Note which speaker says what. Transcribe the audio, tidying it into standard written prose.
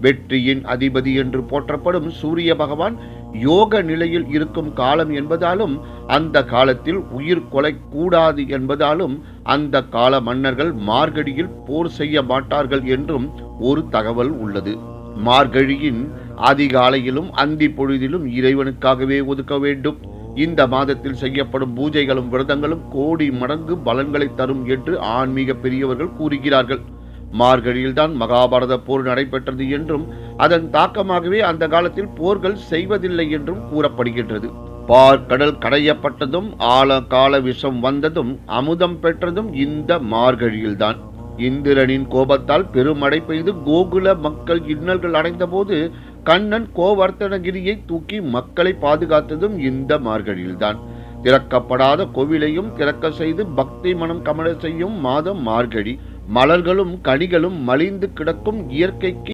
Speaker 1: வெற்றியின் அதிபதி என்று போற்றப்படும் சூரிய பகவான் யோக நிலையில் இருக்கும் காலம் என்பதாலும், அந்த காலத்தில் உயிர் கொலை கூடாது என்பதாலும் அந்த கால மன்னர்கள் மார்கழியில் போர் செய்ய மாட்டார்கள் என்றும் ஒரு தகவல் உள்ளது. மார்கழியின் அதிகாலையிலும் அந்தி பொழுதிலும் இறைவனுக்காகவே ஒதுக்க வேண்டும். இந்த மாதத்தில் செய்யப்படும் பூஜைகளும் விரதங்களும் கோடி மடங்கு பலன்களை தரும் என்று ஆன்மீக பெரியவர்கள் கூறுகிறார்கள். மார்கழியில்தான் மகாபாரத போர் நடைபெற்றது என்றும், அதன் தாக்கமாகவே அந்த காலத்தில் போர்கள் செய்வதில்லை என்றும் கூறப்படுகின்றது. கடல் கடையப்பட்டதும் கால விஷம் வந்ததும் அமுதம் பெற்றதும் இந்த மார்கழியில்தான். இந்திரனின் கோபத்தால் பெருமழை பெய்து கோகுல மக்கள் இன்னல்கள் அடைந்த போது கண்ணன் கோவர்த்தனகிரியை தூக்கி மக்களை பாதுகாத்ததும் இந்த மார்கழியில்தான். திறக்கப்படாத கோவிலையும் திறக்க செய்து பக்தி மனம் கமல செய்யும் மாதம் மார்கழி. மலர்களும் கனிகளும் மலிந்து கிடக்கும் இயற்கைக்கு